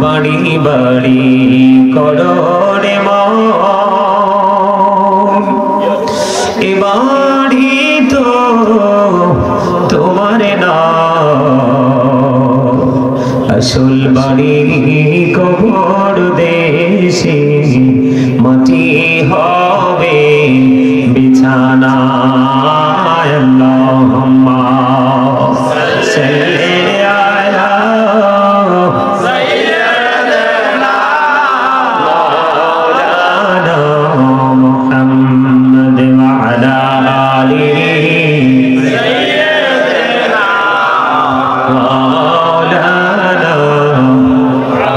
বাড়ি বাড়ি করোড়ে মন এ বাড়ি তো তোমার না আসল বাড়ি কবর দেশে মাটি হবে বিছানা আল্লাহুম্মা সাল্লি আলা সাইয়্যিদিনা মাওলানা মুহাম্মদ ওয়া আলা আলিহি সাইয়্যিদিনা মাওলানা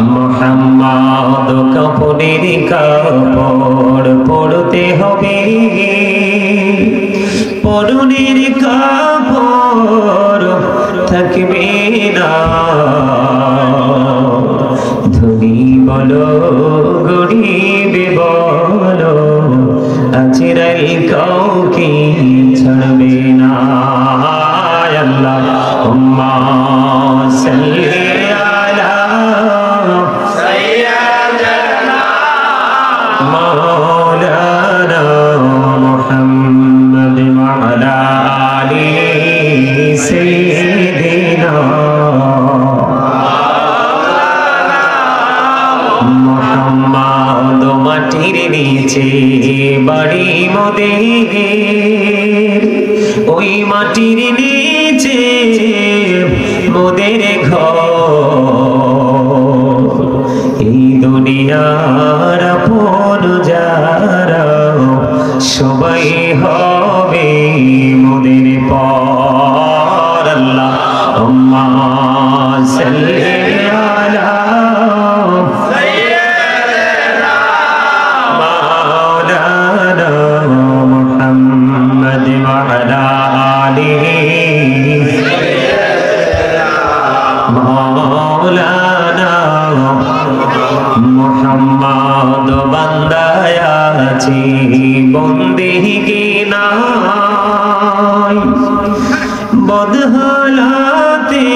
মুহাম্মদ কাপড়ের কাপড় পড়তে হবে পরনের কাপড় থাকবে না ধনী বলো গরিব বলো আজরাইল কাউকে ছাড়বে না আল্লাহুম্মা সাল্লি আলা সাইয়্যিদিনা মাওলানা মুহাম্মদ ওয়া আলা আলিহি সাইয়্যিদিনা মুহাম্মদ মাটির নিচে বাড়ি মোদের ওই মাটির নিচে মোদের ঘর এই দুনিয়ার আপন যারা সবাই হবে মোদের পর আল্লাহুম্মা সাল্লি আলা সাইয়্যিদিনা মাওলানা মুহাম্মদ ওয়া আলা আলিহি মাওলানা মুহাম্মদ বান্দায় আছি বন্দেগি নাই বদহালাতে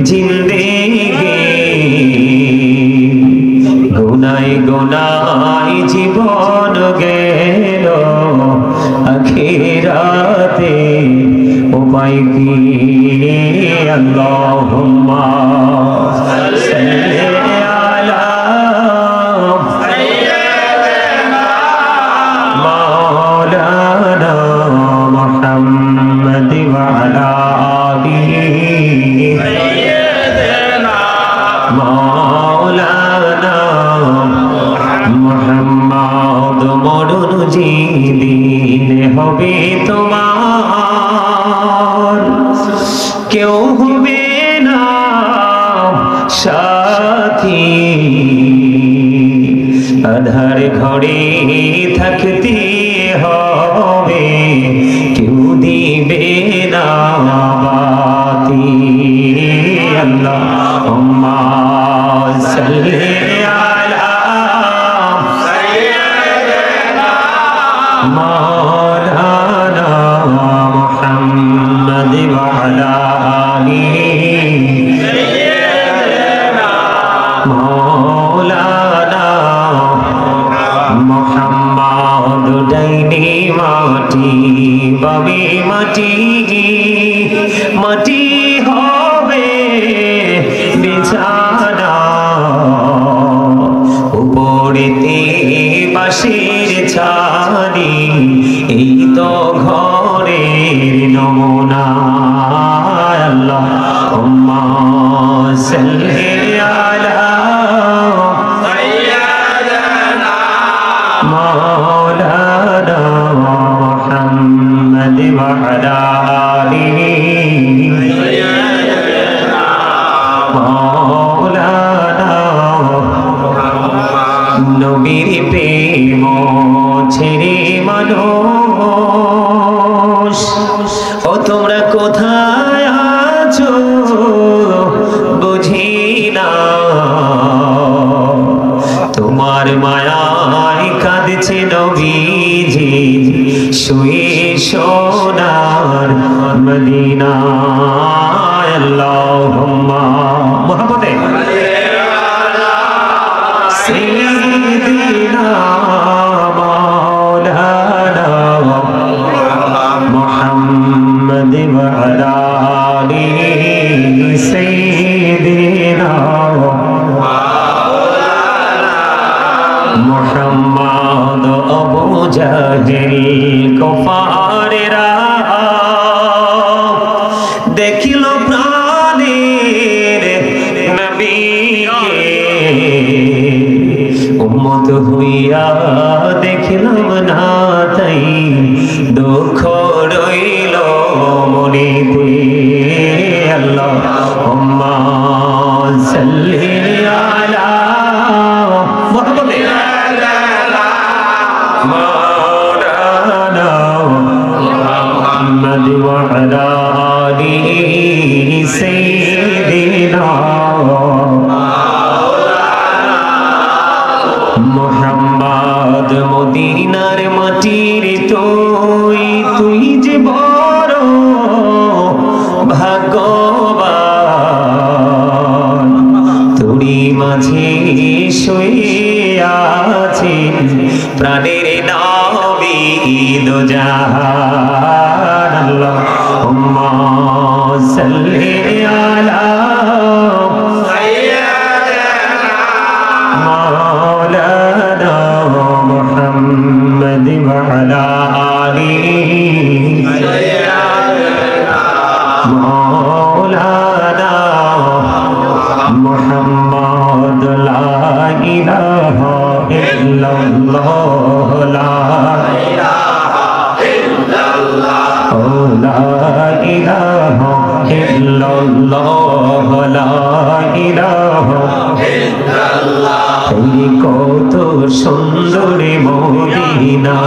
জিন্দেগি গুনায় গুনায় জীবন গেল আখিরাতে উপায় কি আল্লাহুম্মা সাল্লি আলা সাইয়্যিদিনা মাওলানা মুহাম্মদ ওয়া আলা আলিহি সাইয়্যিদিনা মাওলানা মুহাম্মদ মরণ যেদিন হবে তোমার কেউ হবে না সাথী আধার ঘরে থাকতে হবে কেউ দিবে না বাতি আল্লাহুম্মা সাল্লি আলা সাইয়্যিদিনা মাওলানা মুহাম্মদ ওয়া আলা আলিহি সাইয়্যিদিনা মাওলানা মুহাম্মদ ডাইনি মাটি বামে মাটি মাটি হবে বিছানা উপরেতে বাঁশের ছানি এই তো ঘরের নমুনা আল্লাহুম্মা সাল্লি আলা সাইয়্যিদিনা মাওলানা মুহাম্মদ ওয়া আলা আলিহি সাইয়্যিদিনা মাওলানা নবীর প্রেম ছেড়ে মানুষ ও তোমরা কোথায় আছো বুঝি না তোমার মায়ায় কাঁদছে নবীজি শুয়ে সোনার মদিনা আল্লাহুম্মা মুহাম্মদে উম্মত হইয়া দেখলাম না তাই দুঃখ রইল মনেতে আল্লাহুম্মা সাল্লি আলা মাওলানা মুহাম্মদ ওয়া আলা আলিহি সাইয়্যিদিনা মোহাম্মদ মদিনার মাটির তুই যে বড় ভাগ্যবান তোরই মাঝে শুয়ে আছেন প্রাণের নবী দো জাহান আল্লাহুম্মা সাল্লি আলা مولانا محمد وعلى آله مولانا محمد لا إله إلا الله لا إله إلا الله لا إله إلا الله لا إله إلا الله কত সুন্দর মদিনা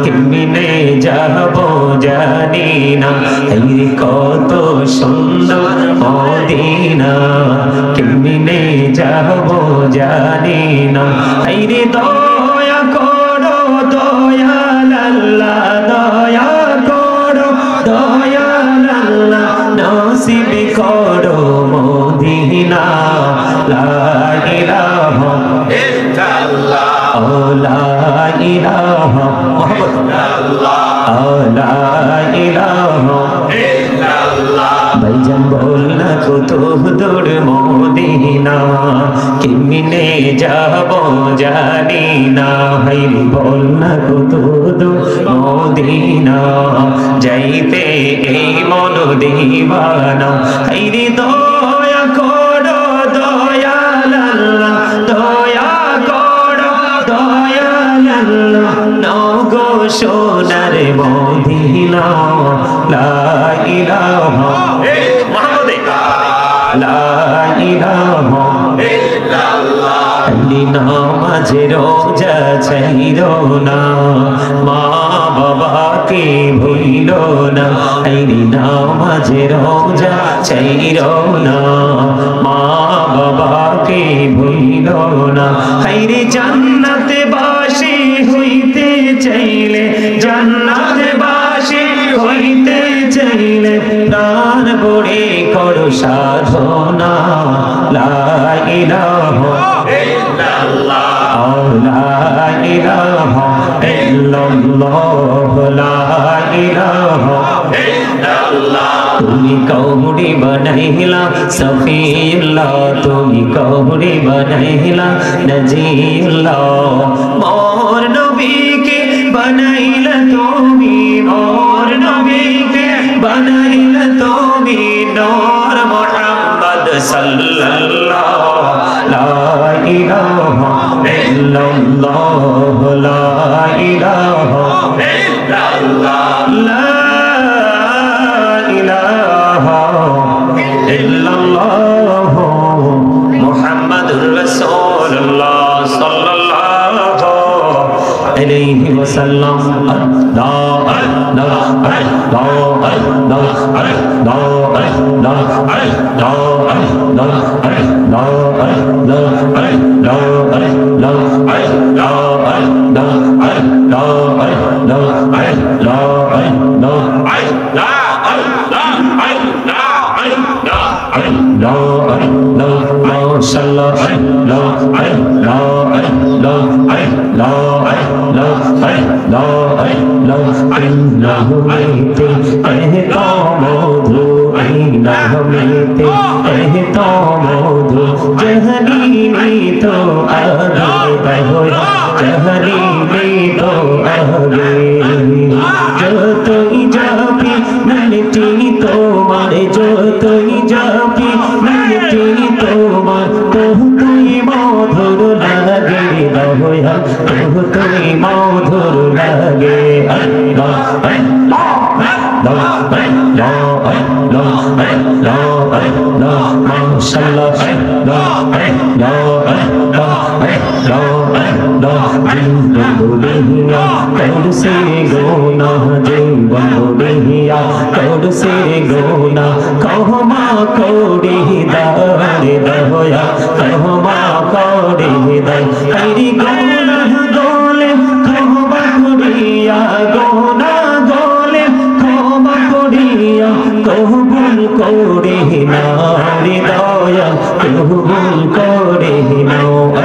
কেমনে যাব জানি না কত সুন্দর মদিনা কেমনে যাব জানি না রে দয়া করো দয়াল আল্লাহ দয়া করো দয়াল আল্লাহ নসিব করো মদিনা লা ইলাহা ইল্লাল্লাহ লা ইলাহা ইল্লাল্লাহ লা ইলাহা ইল্লাল্লাহ ভাইজান বল না কত দূর মদিনা কেমনে যাব জানি না ভাই বল না কত দূর মদিনা যাইতে এই মন দিবানা হাইরে দয়া করো দয়াল আল্লাহ দয়া করো দয়াল আল্লাহ নগো সোনার মদিনা লা ইলাহা লা ইলাহা ইল্লাল্লাহ নামাজে রোজা ছাইরো না মা বাবাকে ভুইলো না নামাজে রোজা ছাইরো না মা বাবাকে ভুইলো না হাইরে জান্নাতে বাসী হইতে চাইলে জান্নাতে বাসী হইতে চাইলে প্রাণ ভরে করো সাধনা লা ইলাহা ইল্লাল্লাহ লা ইলাহা ইল্লাল্লাহ লা ইলাহা ইল্লাল্লাহ তুমি কৌড়ি বানাইলা সফিউল্লাহ তুমি কৌড়ি বানাইলা নজিউল্লাহ মোর নবীকে বানাইলা তুমি মোর নবীকে বানাইলা তুমি নূর মুহাম্মদ সাল্লাল্লাহু লা ইলাহা ইল্লাল্লাহ লা ইলাহা ইল্লাল্লাহ লা ইলাহা ইল্লাল্লাহ মুহাম্মাদুর রাসূলুল্লাহ সাল্লাল্লাহু আলাইহি ওয়াসাল্লাম আল্লাহ আল্লাহ আল্লাহ আল্লাহ আল্লাহ তোমার যতই যাবি তোমার তুই মধুর লাগে দয়াল তুই মধুর লাগে আল্লাহ মাশাআল্লাহ से गोना जीवन बिहिया तोड़ से गोना कहमा कोड़ी दारे दहोया कहमा कोड़ी दाई तेरी गोना गोले कहमा कोड़िया गोना गोले कहमा कोड़िया कहबुल कोड़ी नारी दया कहबुल कोड़ी नो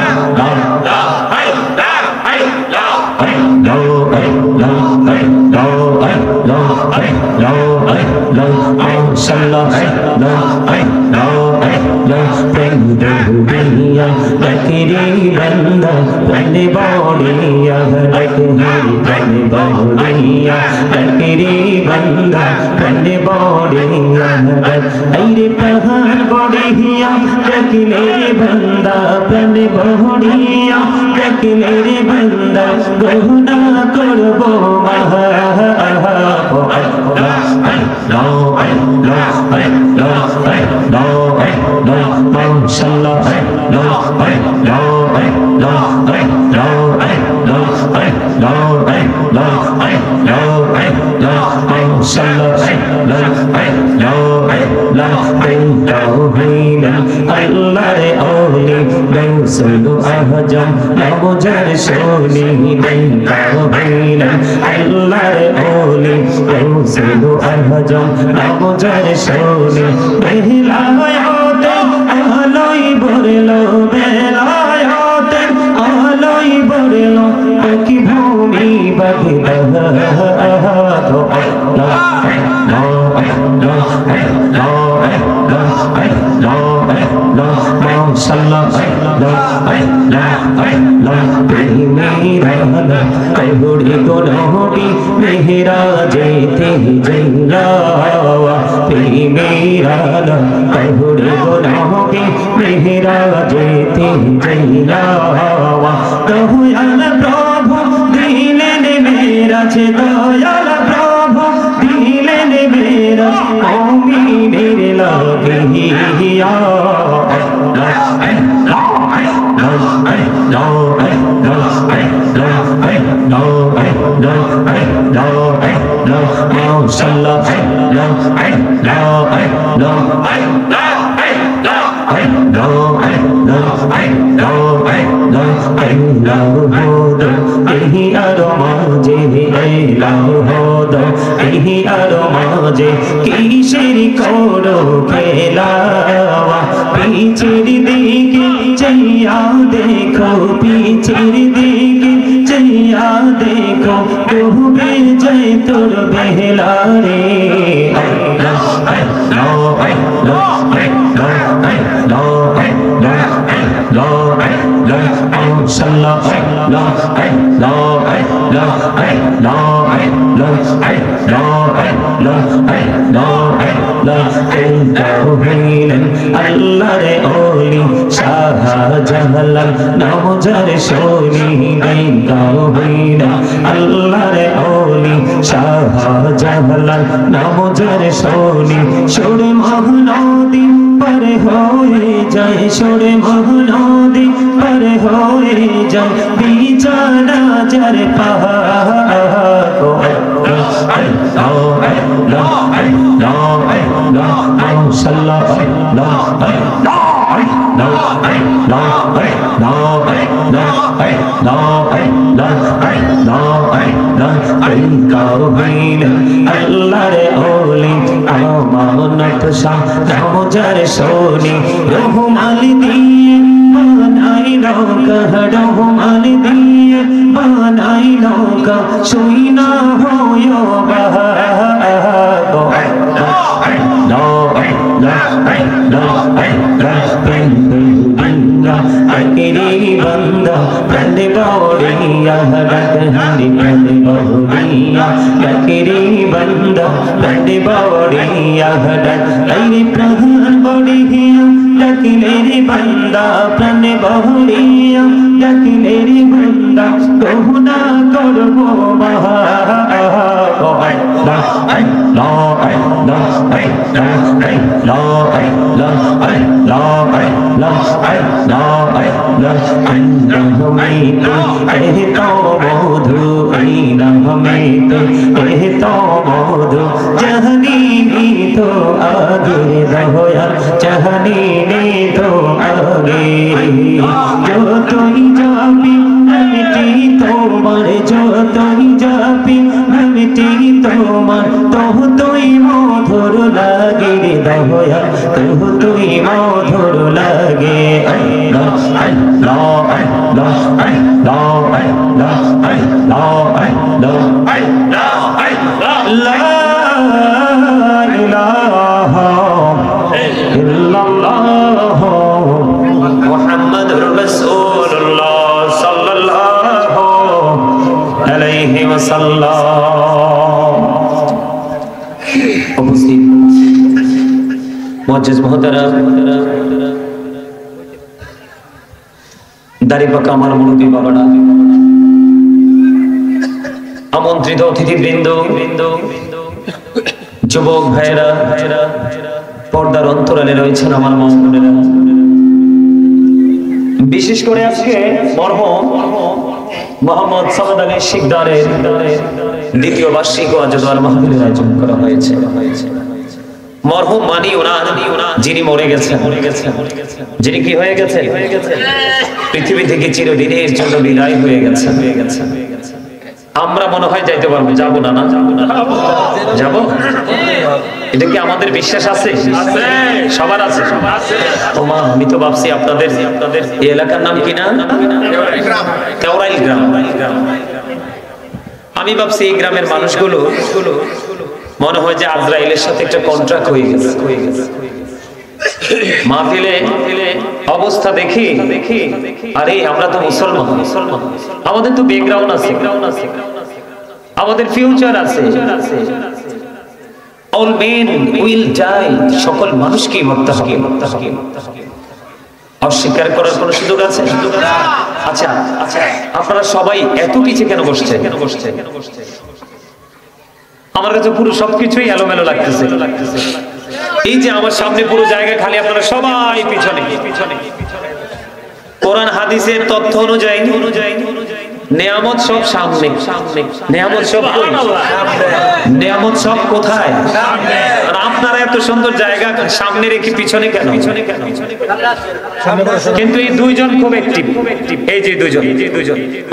ডাকিলেরি বান্দা প্রাণ বহরিয়া ডাকিলেরি বান্দা কহুনা করব মহা जहनी तो आगे रहोया जहनी तो आगे जो तुई जापी मिटी তোমার যতই যাপি মিটি তোমার তহ তুই মধুর লাগে রে দয়া তহ তুই মধুর লাগে আল্লাহ আল্লাহ আল্লাহ আল্লাহ আল্লাহ আল্লাহ আল্লাহ আল্লাহ লা ইলাহা ইল্লাল্লাহ মুহাম্মাদুর রাসূলুল্লাহ সাল্লাল্লাহু আলাইহি ওয়াসাল্লাম। উপস্থিত মুআজ্জিজ মুহতারাম, দাড়িপাকা আমার মুরব্বী বাবারা, আমন্ত্রিত অতিথিবৃন্দ, যুবক ভাইয়েরা, পর্দার অন্তরালে রয়েছেন আমার মা বোনেরা, বিশেষ করে আজকে মরহুম মোহাম্মদ সামাদ আলী শিকদারের দ্বিতীয় বার্ষিক ওয়াজ দোয়ার মাহফিলের আয়োজন করা হয়েছে। মরহুম মানি ওনার যিনি মরে গেছেন, যিনি কি হয়ে গেছে, পৃথিবী থেকে চিরদিনের জন্য বিদায় হয়ে গেছে। আমরা মনে হয় যাইতে পারবো, যাবো না? না যাবো। এটা কি আমাদের বিশ্বাস আছে? সবার আছে। ওমা, আমি তো ভাবছি আপনাদের এই এলাকার নাম কি না, কেওড়াইল গ্রাম। আমি ভাবছি এই গ্রামের মানুষগুলো মনে হয় যে আজরাইলের সাথে একটা কন্ট্রাক্ট হয়ে গেছে। মাহফিলে অবস্থা দেখি আরে আমরা তো মুসলমান, আমাদের তো ব্যাকগ্রাউন্ড আছে, আমাদের ফিউচার আছে। All men will die, সকল মানুষকে মরতে হবে। অস্বীকার করার কোন সুযোগ আছে? আচ্ছা, আপনারা সবাই এত পিছিয়ে কেন বসছেন? আমার কাছে পুরো সবকিছুই এলোমেলো লাগতেছে। এই যে আমার সামনে পুরো জায়গা খালি, আপনারা সবাই পিছনে। কোরআন হাদিসের তথ্য অনুযায়ী নেয়ামত সব সামনে। নেয়ামত সব কই? নেয়ামত সব কোথায়? আর আপনারা এত সুন্দর জায়গা সামনে রেখে পিছনে কেন? কিন্তু এই দুইজন খুব অ্যাক্টিভ। এই যে দুইজন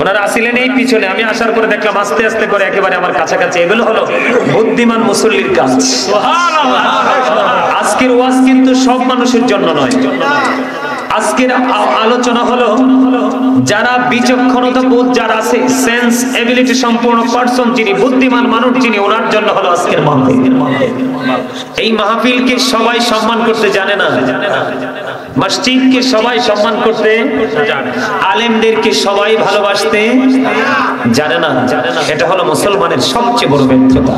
ওনারা আসিলেন এই পিছনে, আমি আসার পরে দেখলাম আস্তে আস্তে করে একেবারে আমার কাছাকাছি। এগুলো হলো বুদ্ধিমান মুসল্লির কাজ। আজকের ওয়াজ কিন্তু সব মানুষের জন্য নয়। আজকের আলোচনা হলো যারা বিচক্ষণতা বোধ যারা আছে, সেন্স এবিলিটি সম্পূর্ণ পারসন, যিনি বুদ্ধিমান মানুষ, যিনি ওনার জন্য হলো আজকের মাহফিল। এই মাহফিলকে সবাই সম্মান করতে জানে না, মসজিদকে সবাই সম্মান করতে জানে, আলেমদেরকে সবাই ভালোবাসতে জানে না। এটা হলো মুসলমানের সবচেয়ে বড় ব্যর্থতা।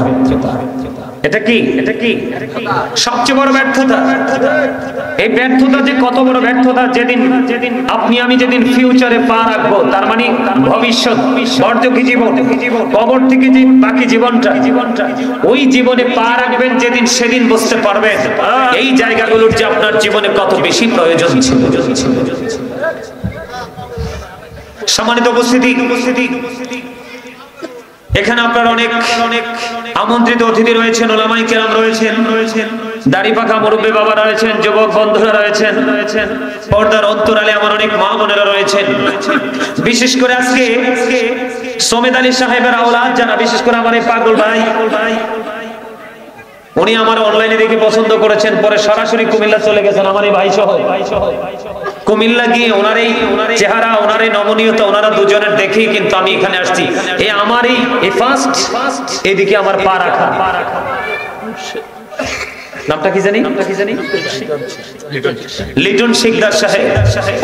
এটা কি সবচেয়ে বড় ব্যর্থতা? এই ব্যর্থতা যে কত বড় ব্যর্থতা, যেদিন আপনি আমি যেদিন ফিউচারে পা রাখবো, তার মানে ভবিষ্যৎ বর্তমান জীবন, কবর থেকে যে বাকি জীবনটা, ওই জীবনে পা রাখবেন যেদিন, সেদিন বুঝতে পারবেন এই জায়গাগুলোর যে আপনার জীবনে কত বেশি প্রয়োজন ছিল। সম্মানিত উপস্থিতি, এখানে আপনার অনেক আমন্ত্রিত অতিথি রয়েছেন, ওলামায়ে কেরাম রয়েছেন, দাড়িপাকা মুরব্বী বাবা রয়েছেন, যুবক বন্ধুরা রয়েছেন, পর্দার অন্তরালে আমার অনেক মা বোনেরা রয়েছেন। বিশেষ করে আজকে সোমেদ আলী সাহেবের আওলাদ যারা, বিশেষ করে আমার এই পাগল ভাই, উনি আমার অনলাইনে দেখে পছন্দ করেছেন, পরে সরাসরি কুমিল্লা চলে গেছেন। আমার এই ভাই সহ কুমিল্লা গিয়ে ওনার এই চেহারা, ওনার এই নমনীয়তা, ওনারা দুজনের দেখেই কিন্তু আমি এখানে আসছি। এই আমার এই ফার্স্ট এদিকে আমার পা রাখা। নামটা কি জানি? লিটন শিকদার সাহেব,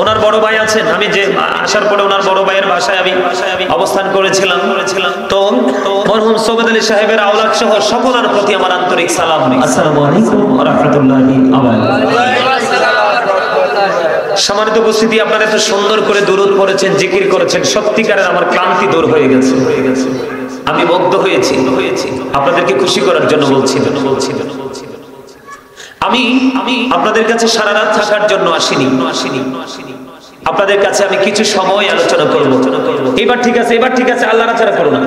ওনার বড় ভাই আছেন। আমি যে আসার পরে ওনার বড় ভাইয়ের বাসায় আমি অবস্থান করেছিলাম। তো মরহুম সোমেদ আলী সাহেবের আওলাদ সহ সকলের প্রতি আমার আন্তরিক সালাম। আসসালামু আলাইকুম ওয়া রাহমাতুল্লাহি ওয়া বারাকাতুহু। সম্মানিত উপস্থিতি, আপনারা এত সুন্দর করে দুরূদ পড়েছেন, জিকির করেছেন, সত্যিকারের আমার ক্লান্তি দূর হয়ে গেছে। আমি মুগ্ধ হয়েছি। আপনাদেরকে খুশি করার জন্য বলছি। আমি আপনাদের কাছে সারা রাত থাকার জন্য আসিনি। আপনাদের কাছে আমি কিছু সময় আলোচনা করব। এবার ঠিক আছে, আল্লাহ ছাড়া করো না,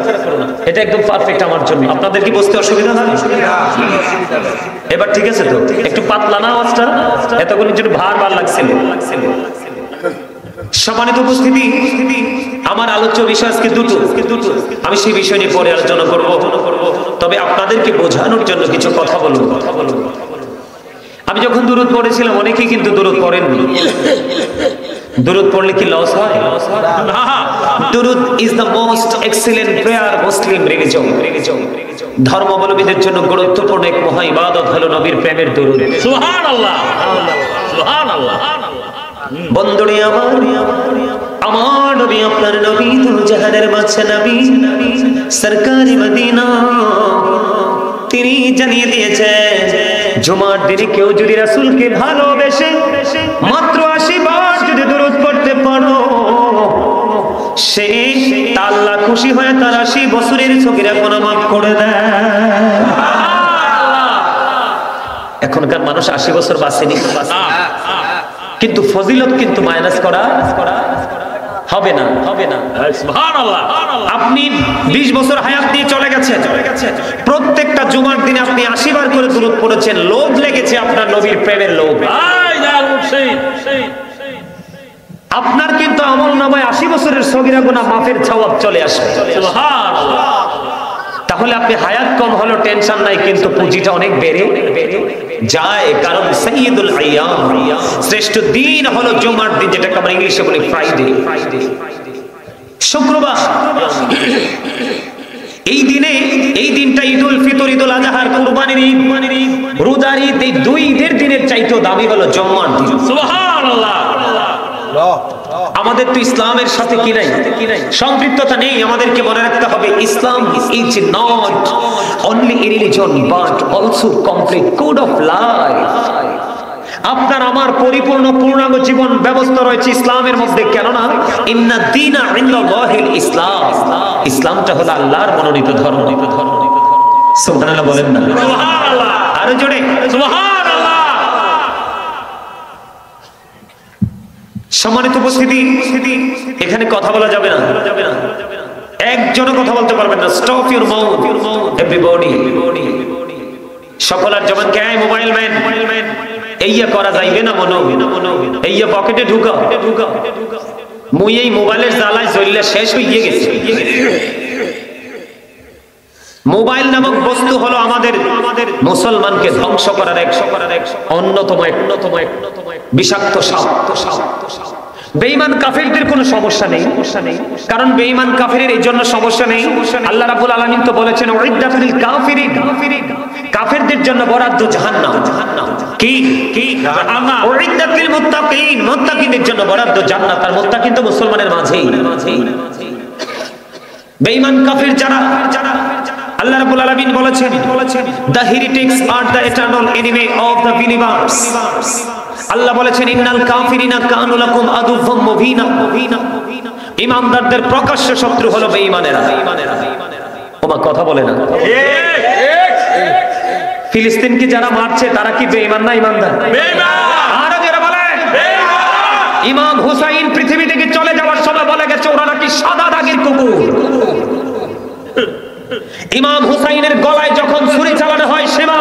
এটা একদম পারফেক্ট আমার জন্য। আপনাদের কি বুঝতে অসুবিধা হয়? এবার ঠিক আছে তো? একটু পাতলা না আওয়াজটা? এতক্ষণ একটু ভার লাগছিল। সম্মানিত উপস্থিতি, আমার আলোচ্য বিষয় আজকে দুটো। আমি সেই বিষয় নিয়ে পরে আলোচনা করব, তবে আপনাদেরকে বোঝানোর জন্য কিছু কথা বলবো। আমি যখন দুরূদ পড়েছিলাম, অনেকেই কিন্তু দুরূদ পড়েননি। দুরূদ পড়লে কি লস হয়? দুরূদ is the most excellent prayer Muslim religion. ধর্মাবলম্বীদের জন্য গুরুত্বপূর্ণ এক মহা ইবাদত হলো নবীর প্রেমের দুরূদ। সুবহানাল্লাহ, সুবহানাল্লাহ। বন্ধুরে আমার নবী, আপনার নবী তো জাহানের বাদশা নবী, সরকারি মদিনা, তিনি জানিয়ে দিয়েছেন জুমার দিনে কেউ যদি রাসূলকে ভালোবেসে মাত্র 80 বার যদি দুরূদ পড়তে পারো, সে আল্লাহ খুশি হয়ে তার 80 বছরের সগীরা গুনাহ মাফ করে দেয়। এখনকার মানুষ 80 বছর বাঁচেনি, কিন্তু ফজিলত কিন্তু মাইনাস করা হবে না। সুবহানাল্লাহ। আপনি 20 বছর হায়াত দিয়ে চলে গেছেন, প্রত্যেকটা জুমার দিনে আপনি 80 বার করে দুরূদ পড়েছেন, লোভ লেগেছে আপনার নবীর প্রেমের লোভ। আপনার কিন্তু আমলনামায় 80 বছরের সগীরা গুনাহ মাফের সওয়াব চলে আসবে। সুবহানাল্লাহ। তাহলে আপনি হায়াত কম হলো টেনশন নাই, কিন্তু পুঁজিটা অনেক বেড়ে যায়, কারণ সাইয়্যিদুল আইয়াম, শ্রেষ্ঠ দিন হলো জুমার দিন, যেটাকে আমরা ইংলিশে বলি ফ্রাইডে, শুক্রবার। এই দিনটা ঈদুল ফিতর, ঈদুল আযহার, কুরবানির ঈদ, রোজার ঈদ, এই দুই ঈদের দিনের চাইতেও দামি হলো জুমার দিন। সুবহানাল্লাহ। আমাদের তো ইসলামের সাথে কি নাই, সম্পৃক্ততা নেই। আমাদেরকে মনে রাখতে হবে, Islam is not only a religion but also complete code of life. আপনার আমার পরিপূর্ণ পূর্ণাঙ্গ জীবন ব্যবস্থা রয়েছে ইসলামের মধ্যে। কেননা ইন্না দীনা ইনদাল্লাহিল ইসলাম, ইসলামটা হলো আল্লাহর মনোনীত ধর্ম। সুবহানাল্লাহ বলেন না? সুবহানাল্লাহ। আরো জোরে সুবহানাল্লাহ। সম্মানিত উপস্থিতি, এখানে কথা বলা যাবে না, একজনও কথা বলতে পারবেন না। Stop your mouth everybody. সকলের জবানকে এই মোবাইল ম্যান এইয়া করা যাইবে না, মনো এইয়া পকেটে ঢুকাও। মুই এই মোবাইলের জ্বালায় জ্বললে শেষ হয়ে গেছে। মোবাইল নামক বস্তু হলো আমাদের মুসলমানকে ধ্বংস করার এক অন্যতম বিষাক্ত সাপ। বেঈমান কাফেরদের কোনো সমস্যা নেই, কারণ বেঈমান কাফেরের এই জন্য সমস্যা নেই। আল্লাহ রাব্বুল আলামিন তো বলেছেন উইদ্দাতুল কাফিরিন, কাফেরদের জন্য বরাদ্দ জাহান্নাম। কি জাহান্নাম? উইদ্দাতুল মুত্তাকিন, মুত্তাকিনদের জন্য বরাদ্দ জান্নাত। আর মুত্তাকিন তো মুসলমানের মাঝেই। বেঈমান কাফের যারা, আল্লাহ রাব্বুল আলামিন বলেছেন the heretics are the eternal enemy of the believers। আল্লাহ বলেছেন ইন্নাল কাফিরিনা কানু লাকুম আদুওয়াম মুবিনা, ঈমানদারদের প্রকাশ্য শত্রু হলো বেঈমানেরা। ওমা কথা বলে না? ফিলিস্তিনকে যারা মারছে তারা কি বেঈমান না ঈমানদার? বেঈমান। আরো যারা বলে বেঈমান। ইমাম হুসাইন পৃথিবী থেকে চলে যাওয়ার সময় বলে গেছে ওরা নাকি সাদা দাগের কুকুর। ইমাম হুসাইনের গলায় যখন ছুরি চালানো হয় সীমা,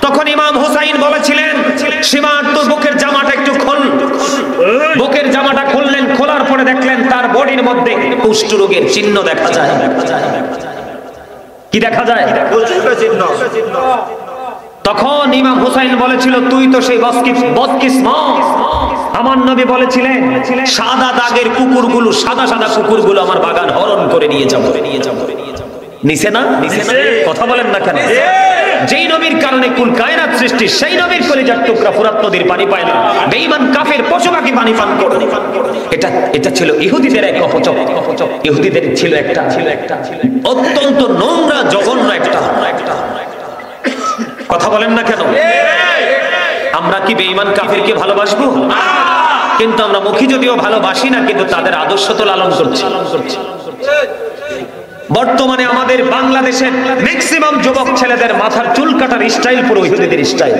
তখন ইমাম হুসাইন বলেছিলেন সীমা তোর বুকের জামাটা একটু খোল। বুকের জামাটা খুললেন, খোলার পরে দেখলেন তার বডির মধ্যে কুষ্ঠ রোগের চিহ্ন দেখা যায়। কি দেখা যায়? তখন ইমাম হুসাইন বলেছিল তুই তো সেই বদকিসমত। আমার নবী বলেছিলেন সাদা দাগের কুকুরগুলো, সাদা সাদা কুকুরগুলো আমার বাগান হরণ করে নিয়ে যাবো। নিছে না? কথা বলেন না কেন? যেই নবীর কারণে কুল কায়নাত সৃষ্টি, সেই নবীর কলিজার টুকরা ফুরাত নদীর পানি পায় না, বেঈমান কাফের পশু পাখি পানি পান করে। এটা ছিল ইহুদিদের এক অপচক। ইহুদিদের ছিল একটা অত্যন্ত নোংরা জঘন্য একটা। কথা বলেন না কেন? আমরা কি বেঈমান কাফেরকে ভালোবাসবো? কিন্তু আমরা মুখী যদিও ভালোবাসি না, কিন্তু তাদের আদর্শ তো লালন করছি। বর্তমানে আমাদের বাংলাদেশের ম্যাক্সিমাম যুবক ছেলেদের মাথার চুল কাটার স্টাইল পুরো ইহুদিদের স্টাইল।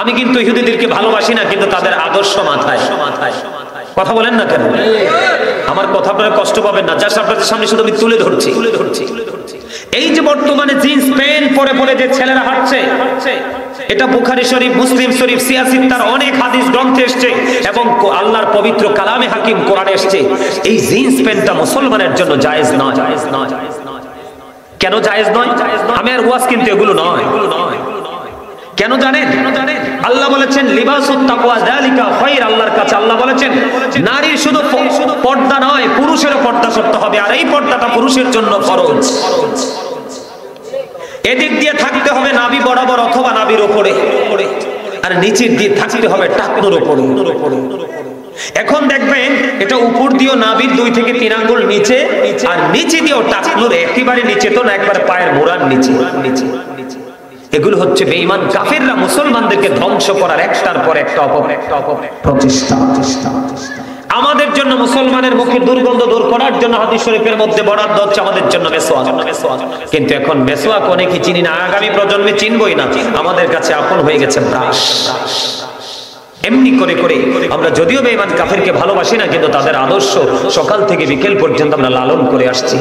আমি কিন্তু ইহুদিদেরকে ভালোবাসি না, কিন্তু তাদের আদর্শ মাথায়। কথা বলেন না কেন? আমার কথা আপনারা কষ্ট পাবেন না, জাস্ট আপনাদের সামনে শুধু আমি তুলে ধরছি। এই যে বর্তমানে জিন্স প্যান্ট পরে পরে যে ছেলেরা হাঁটছে, এটা বুখারী শরীফ, মুসলিম শরীফ, সিয়াসিত্তার অনেক হাদিস গ্রন্থে এসেছে এবং আল্লাহর পবিত্র কালামে হাকিম কোরআনে এসেছে। এই জিন্স প্যান্টটা মুসলমানের জন্য জায়েজ নয়। কেন জায়েজ নয়? আমি আর ওয়াজ কিন্তু এগুলো নয়। কেন জানেন? আল্লাহ বলেছেন লিবাসুত তাকওয়া যালিকা খায়র। আল্লাহর কাছে আল্লাহ বলেছেন নারীর শুধু পর্দা নয়, পুরুষেরও পর্দা করতে হবে, আর এই পর্দাটা পুরুষের জন্য ফরজ। এদিক দিয়ে থাকতে হবে নাভি বরাবর অথবা নাভির উপরে, আর নিচের দিয়ে থাকতে হবে টাকনুর উপরে। এখন দেখবেন এটা উপর দিয়েও নাভির 2 থেকে 3 আঙ্গুল নিচে, আর নিচে দিয়েও টাকনুর একেবারে নিচে তো না, একবারে পায়ের মোড়ার নিচে। এগুলো হচ্ছে বেঈমান কাফেররা মুসলমানদেরকে ধ্বংস করার একটার পর একটা প্রচেষ্টা। আমাদের জন্য মুসলমানের মুখে দুর্গন্ধ দূর করার জন্য হাদিস শরীফের মধ্যে বরাদ্দ হচ্ছে আমাদের জন্য মেসওয়াক। কিন্তু এখন মেসওয়াক অনেকে চিনি না, আগামী প্রজন্মে চিনবই না। আমাদের কাছে আপন হয়ে গেছে ব্রাশ। এমনি করে করে আমরা যদিও বেঈমান কাফেরকে ভালোবাসি না, কিন্তু তাদের আদর্শ সকাল থেকে বিকেল পর্যন্ত আমরা লালন করে আসছি।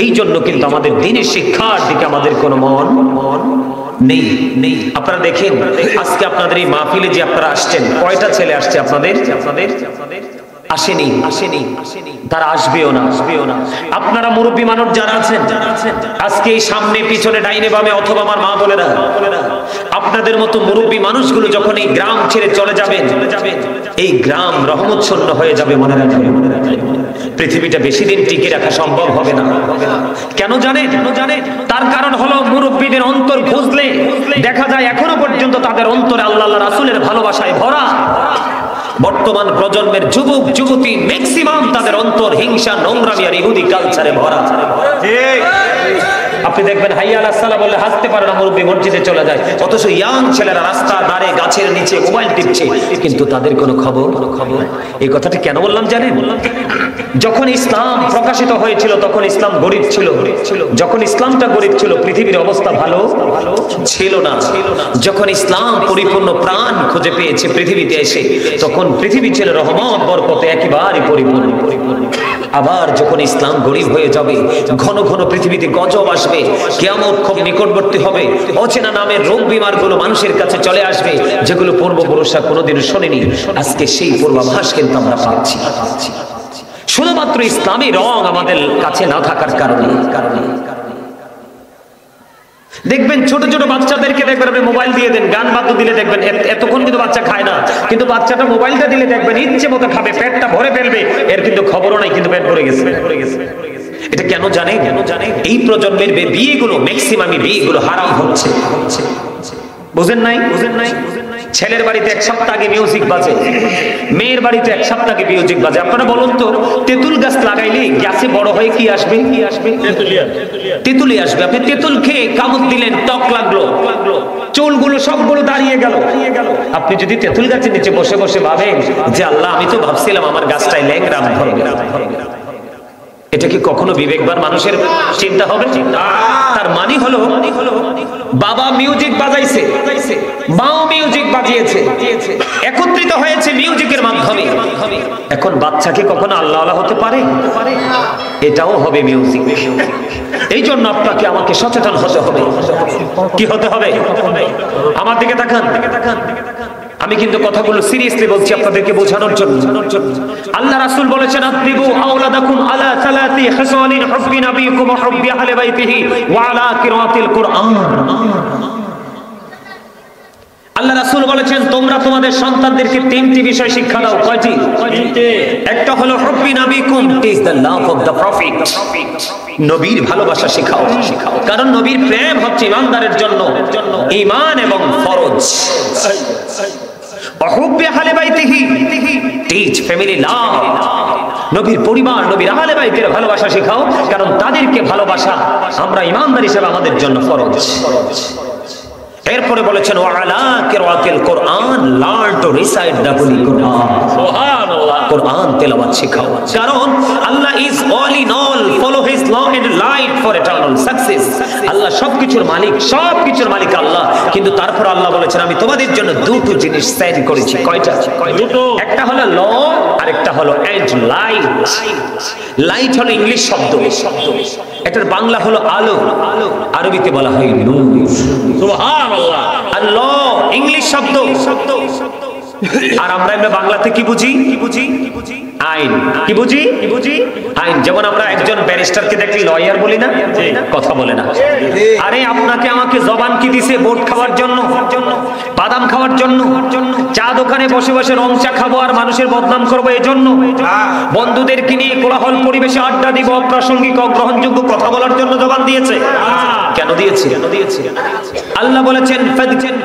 এই জন্য কিন্তু আমাদের দ্বীনের শিক্ষার দিকে আমাদের কোনো মন নেই। আপনারা দেখেন আজকে আপনাদের এই মাহফিলে যে আপনারা আসছেন, কয়টা ছেলে আসছে আপনাদের? আসেনি। তারা আসবেও না। আপনারা মুরব্বী মানুষ যারা আছেন, আজকে এই সামনে পিছনে ডাইনে বামে অথবা আমার মা বোনেরা, আপনাদের মতো মুরব্বী মানুষগুলো যখন এই গ্রাম ছেড়ে চলে যাবেন, এই গ্রাম রহমতশূন্য হয়ে যাবে। মনে রাখবেন, পৃথিবীটা বেশি দিন টিকে রাখা সম্ভব হবে না। কেন জানেন? তার কারণ হলো মুরব্বীদের অন্তর খুঁজলে দেখা যায় এখনো পর্যন্ত তাদের অন্তরে আল্লাহ রাসূলের ভালোবাসায় ভরা। বর্তমান প্রজন্মের যুবক যুবতী ম্যাক্সিমাম তাদের অন্তর হিংসা, নোংরামি আর ইহুদি কালচারে ভরা। আপনি দেখবেন হাইয়া আলাস সালাহ বললে হাসতে পারে না, মুরব্বী মসজিদে চলে যায়, অথচ ইয়াং ছেলেরা রাস্তা ধারে গাছের নিচে মোবাইল টিপছে, কিন্তু তাদের কোনো খবর। এই কথাটা কেন বললাম জানেন? যখন ইসলাম প্রকাশিত হয়েছিল তখন ইসলাম গরিব ছিল। যখন ইসলামটা গরিব ছিল পৃথিবীর অবস্থা ভালো ছিল না। যখন ইসলাম পরিপূর্ণ প্রাণ খুঁজে পেয়েছে পৃথিবীতে এসে, তখন পৃথিবী ছিল রহমত বরকতে একেবারে পরিপূর্ণ। আবার যখন ইসলাম গরিব হয়ে যাবে, ঘন ঘন পৃথিবীতে গজব আসবে, কিয়ামত খুব নিকটবর্তী হবে, অচেনা নামের রোগ বিমার গুলো মানুষের কাছে চলে আসবে, যেগুলো পূর্বপুরুষরা কোনোদিনও শোনেনি। আজকে সেই পূর্বাভাস কিন্তু আমরা পাচ্ছি, শুধুমাত্র ইসলামী রং আমাদের কাছে না থাকার কারণে। দেখবেন ছোট ছোট বাচ্চাদেরকে দেখবেন আপনি মোবাইল দিয়ে দেন, গান বাদ্য দিলে দেখবেন এতক্ষণ কিন্তু বাচ্চা খায় না, কিন্তু বাচ্চাটা মোবাইলটা দিলে দেখবেন ইচ্ছে মতো খাবে, পেটটা ভরে ফেলবে, এর কিন্তু খবরও নাই, কিন্তু পেট ভরে গেছে। এটা কেন জানে? এই প্রজন্মের বিয়েগুলো ম্যাক্সিমামই বিয়েগুলো হারাম হচ্ছে। বুঝেন নাই? ছেলের বাড়িতে 1 সপ্তাহ আগে মিউজিক বাজে, মেয়ের বাড়িতে 1 সপ্তাহ আগে মিউজিক বাজে। আপনারা বলুন তো, তেঁতুল গাছ লাগাইলে গাছে বড় হয়ে কি আসবে? তেঁতুলি আসবে। আপনি তেঁতুল খেয়ে কামড় দিলেন, টক লাগলো, চুলগুলো সবগুলো দাঁড়িয়ে গেল। আপনি যদি তেঁতুল গাছের নিচে বসে বসে ভাবেন যে আল্লাহ, আমি তো ভাবছিলাম আমার গাছটায় ল্যাংড়াম ধরবে, এটা কি কখনো বিবেকবান মানুষের চিন্তা হবে? তার মানে হলো বাবা মিউজিক বাজাইছে, মাও মিউজিক বাজিয়েছে, একত্রিত হয়েছে মিউজিকের মাধ্যমে। এখন বাচ্চা কি কখনো আল্লাহ আল্লাহ হতে পারে? এটাও হবে মিউজিক। এই জন্য আপনাকে আমাকে সচেতন হতে হবে। কি হতে হবে? আমার দিকে তাকান। আমি কিন্তু কথাগুলো সিরিয়াসলি বলছি আপনাদেরকে বোঝানোর জন্য। আল্লাহ রাসূল বলেছেন, আদরিবু আওলাদাকুম আলা সালাতি হিসালিন হুব্বি নবিয়িকুম ওয়া হুব্বি আহলি বাইতিহি ওয়া আলা কিরাতিল কুরআন। আল্লাহ রাসূল বলেছেন, তোমরা তোমাদের সন্তানদেরকে 3টি বিষয় শিক্ষা দাও। কয়টি? একটা হলো হুব্বি নবিয়িকুম, is the love of the prophet. নবীর ভালোবাসা শেখাও, কারণ নবীর প্রেম হচ্ছে ইমানদারের জন্য ঈমান এবং ফরজ। হুব্বি আহলি বাইতিহি, টিচ ফ্যামিলি লাভ। নবীর পরিবার, নবীর আহলে বাইতের ভালোবাসা শেখাও, কারণ তাদেরকে ভালোবাসা আমরা ঈমানদার হিসেবে আমাদের জন্য ফরজ। এরপরে বলেছেন ওয়ালা কিরাআতিল কোরআন, learn to recite the holy কোরআন। সুবহানাল্লাহ, কোরআন তেলাওয়াত শেখাও, কারণ আল্লাহ is all in all, follow his law and light for eternal success. আল্লাহ সবকিছুর মালিক, সবকিছুর মালিক আল্লাহ, কিন্তু তারপর আল্লাহ বলেছেন আমি তোমাদের জন্য দুটো জিনিস সেট করেছি। কয়টা? দুটো। একটা হলো ল, আরেকটা হলো এন্ড লাইট। লাইট হলো ইংলিশ শব্দ, এটার বাংলা হলো আলো, আরবিতে বলা হয় নূর। সুবহানাল্লাহ। আর ল ইংলিশ শব্দ, আর আমরা এমনি বাংলাতে কি বুঝি? আইন। কি বুঝি? আইন। যেমন আমরা একজন ব্যারিস্টারকে দেখলে লয়ার বলি না, কথা বলে না। আরে আপনাকে আমাকে জবান কি দিছে? ভোট খাওয়ার জন্য, বাদাম খাওয়ার জন্য, চা দোকানে বসে বসে রং চা খাবো আর মানুষের বদনাম করবো এজন্য, বন্ধুদেরকে নিয়ে কোলাহল পরিবেশে আড্ডা দিব, অপ্রাসঙ্গিক অগ্রহণযোগ্য কথা বলার জন্য জবান দিয়েছে। কেন দিয়েছে? আল্লাহ বলেছেন ফাদজান